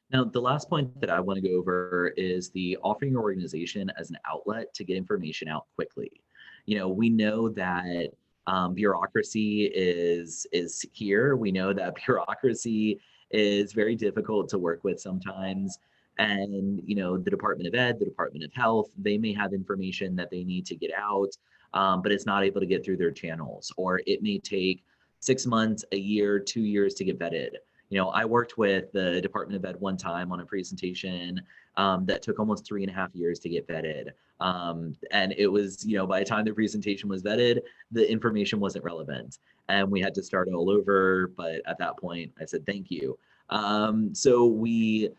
Now, the last point that I want to go over is the offering your organization as an outlet to get information out quickly. You know, we know that bureaucracy is here. We know that bureaucracy is very difficult to work with sometimes. And, you know, the Department of Ed, the Department of Health, they may have information that they need to get out, but it's not able to get through their channels, or it may take 6 months, a year, 2 years to get vetted. You know, I worked with the Department of Ed one time on a presentation that took almost 3.5 years to get vetted. And it was, you know, by the time the presentation was vetted, the information wasn't relevant. And we had to start all over. But at that point, I said, thank you. So we,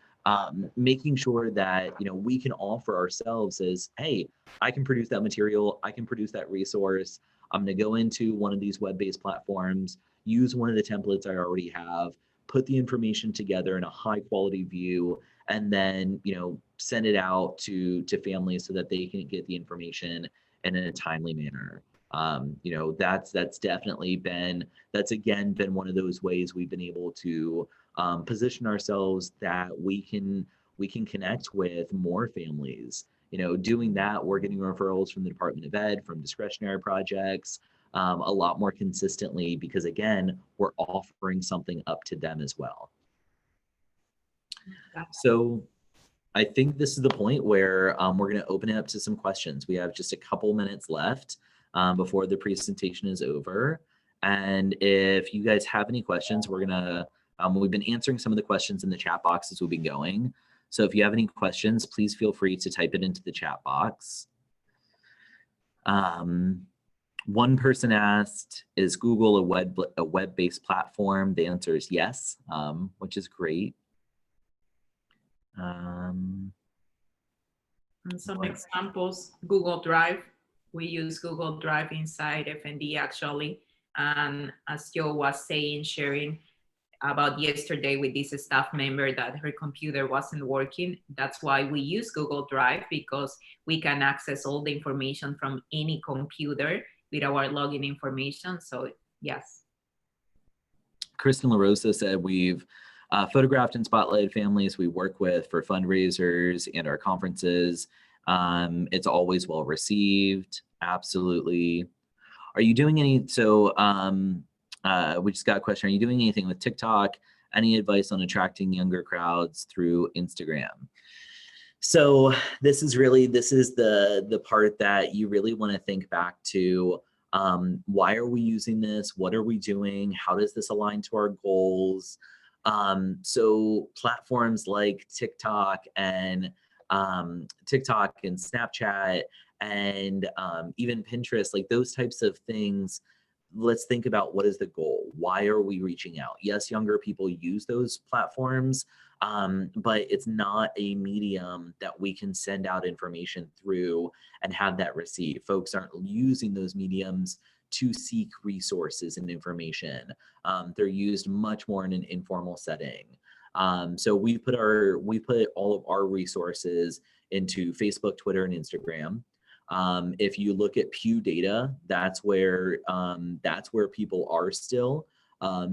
making sure that, you know, we can offer ourselves as, hey, I can produce that material. I can produce that resource. I'm going to go into one of these web-based platforms, use one of the templates I already have, put the information together in a high quality view, and then, you know, send it out to families so that they can get the information in a timely manner. You know, that's definitely been, that's again been one of those ways we've been able to position ourselves that we can connect with more families. You know, doing that, we're getting referrals from the Department of Ed, from discretionary projects, a lot more consistently, because again, we're offering something up to them as well. So I think this is the point where we're going to open it up to some questions. We have just a couple minutes left before the presentation is over. And if you guys have any questions, we're going to, we've been answering some of the questions in the chat box as we've been going. So if you have any questions, please feel free to type it into the chat box. One person asked, is Google a web-based platform? The answer is yes, which is great. And some examples, Google Drive. We use Google Drive inside FND actually. And as Joe was saying, sharing about yesterday with this staff member that her computer wasn't working. That's why we use Google Drive, because we can access all the information from any computer with our login information. So yes. Kristen LaRosa said we've photographed and spotlighted families we work with for fundraisers and our conferences. It's always well received. Absolutely. Are you doing any, so we just got a question. Are you doing anything with TikTok? Any advice on attracting younger crowds through Instagram? So this is the part that you really want to think back to. Why are we using this? What are we doing? How does this align to our goals? So platforms like TikTok and Snapchat and even Pinterest, like those types of things, let's think about what is the goal? Why are we reaching out? Yes, younger people use those platforms, but it's not a medium that we can send out information through and have that received. Folks aren't using those mediums to seek resources and information. They're used much more in an informal setting. So we put all of our resources into Facebook, Twitter, and Instagram. If you look at Pew data, that's where people are still.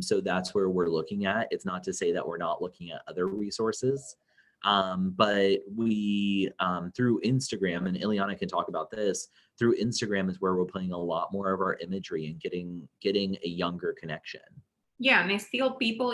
So that's where we're looking at. It's not to say that we're not looking at other resources, but we through Instagram, and Eliana can talk about this. Through Instagram is where we're putting a lot more of our imagery and getting a younger connection. Yeah, and still people,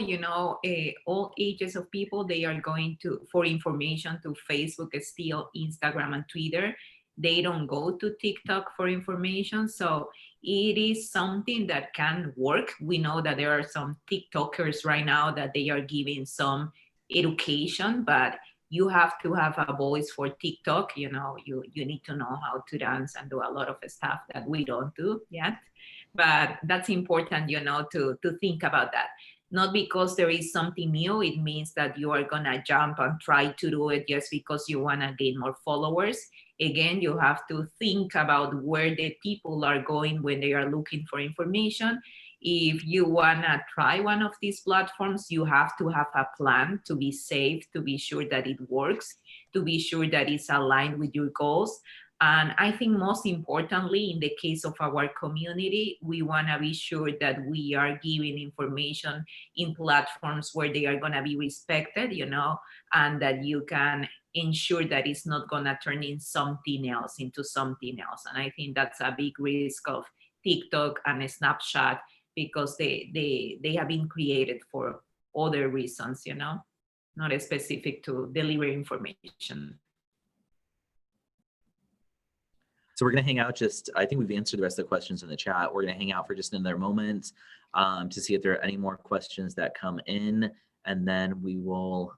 all ages of people, they are going for information to Facebook, still Instagram and Twitter. They don't go to TikTok for information. So it is something that can work. We know that there are some TikTokers right now that they are giving some education, but you have to have a voice for TikTok. You need to know how to dance and do a lot of stuff that we don't do yet. But that's important, to think about that. Not because there is something new, it means that you are gonna jump and try to do it just because you wanna gain more followers. Again, you have to think about where the people are going when they are looking for information. If you wanna try one of these platforms, you have to have a plan to be safe, to be sure that it works, to be sure that it's aligned with your goals. And I think most importantly, in the case of our community, we want to be sure that we are giving information in platforms where they are going to be respected, and that you can ensure that it's not going to turn into something else. And I think that's a big risk of TikTok and Snapchat, because they have been created for other reasons, not specific to deliver information. So we're going to hang out I think we've answered the rest of the questions in the chat. We're going to hang out for just another moment to see if there are any more questions that come in, and then we'll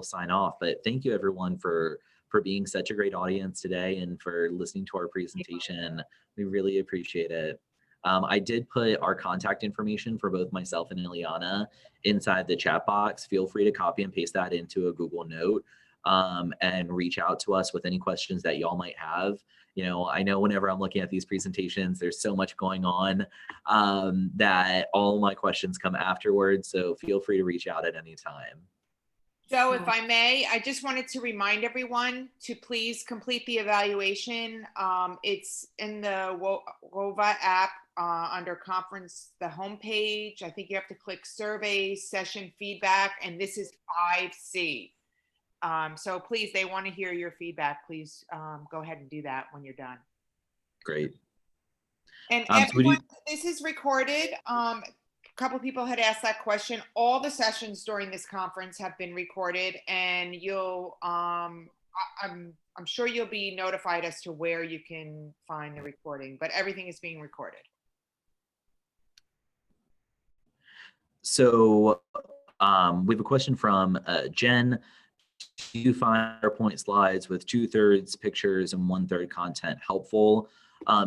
sign off. But thank you everyone for being such a great audience today and for listening to our presentation. We really appreciate it. I did put our contact information for both myself and Eliana inside the chat box. Feel free to copy and paste that into a Google Note and reach out to us with any questions that y'all might have. I know whenever I'm looking at these presentations, there's so much going on that all my questions come afterwards. So feel free to reach out at any time. So if I may, I just wanted to remind everyone to please complete the evaluation. It's in the WOVA app under conference, the homepage. I think you have to click survey, session feedback, and this is 5C. So please, they want to hear your feedback. Please go ahead and do that when you're done. Great. And everyone, this is recorded. A couple of people had asked that question. All the sessions during this conference have been recorded, and you'll, I'm sure you'll be notified as to where you can find the recording, but everything is being recorded. So we have a question from Jen. Do you find PowerPoint slides with 2/3 pictures and 1/3 content helpful?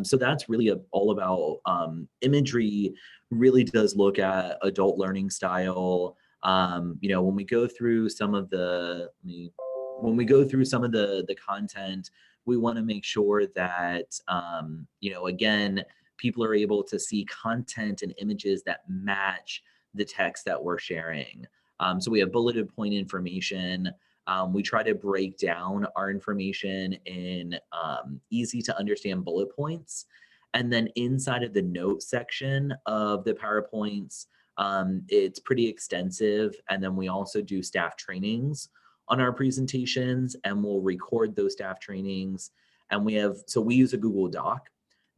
So that's really all about imagery. Really does look at adult learning style. When we go through some of the content, we want to make sure that again, people are able to see content and images that match the text that we're sharing. So we have bulleted point information. We try to break down our information in easy to understand bullet points. And then inside of the note section of the PowerPoints, it's pretty extensive. And then we also do staff trainings on our presentations, and we'll record those staff trainings. And we use a Google Doc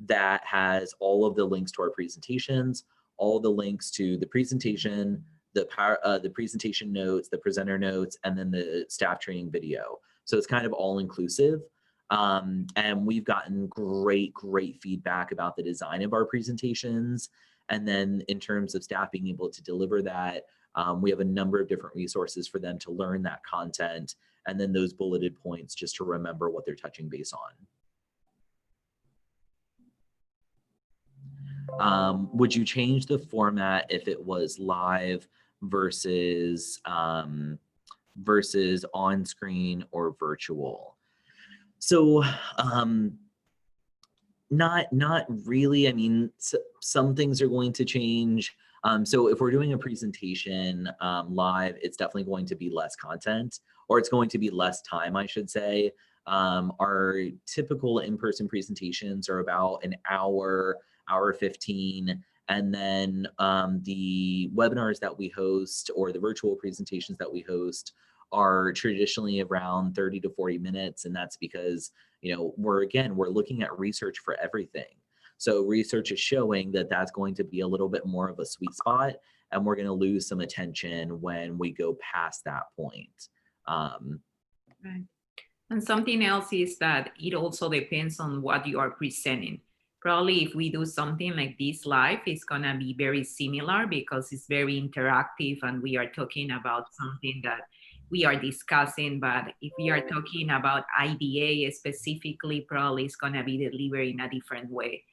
that has all of the links to our presentations, all the links to the presentation, the presentation notes, the presenter notes, and then the staff training video. So it's kind of all inclusive. And we've gotten great feedback about the design of our presentations. And then in terms of staff being able to deliver that, we have a number of different resources for them to learn that content, and then those bulleted points just to remember what they're touching base on. Would you change the format if it was live versus versus on screen or virtual? So not really. I mean, some things are going to change. So if we're doing a presentation live, it's definitely going to be less content, or it's going to be less time, I should say. Our typical in-person presentations are about an hour 15. And then the webinars that we host, or the virtual presentations that we host, are traditionally around 30 to 40 minutes. And that's because, you know, we're looking at research for everything. So research is showing that that's going to be a little bit more of a sweet spot, and we're going to lose some attention when we go past that point. Right. And something else is that it also depends on what you are presenting. Probably if we do something like this live, it's going to be very similar because it's very interactive and we are talking about something that we are discussing. But if we are talking about IDA specifically, probably it's going to be delivered in a different way.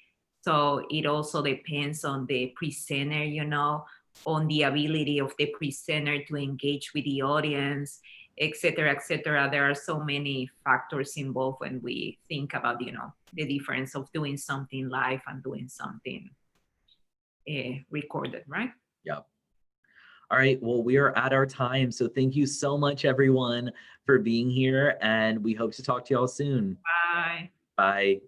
So it also depends on the presenter, you know, on the ability of the presenter to engage with the audience, et cetera, et cetera. There are so many factors involved when we think about, you know, the difference of doing something live and doing something recorded, right? Yep. All right, well, we are at our time. So thank you so much, everyone, for being here, and we hope to talk to y'all soon. Bye. Bye.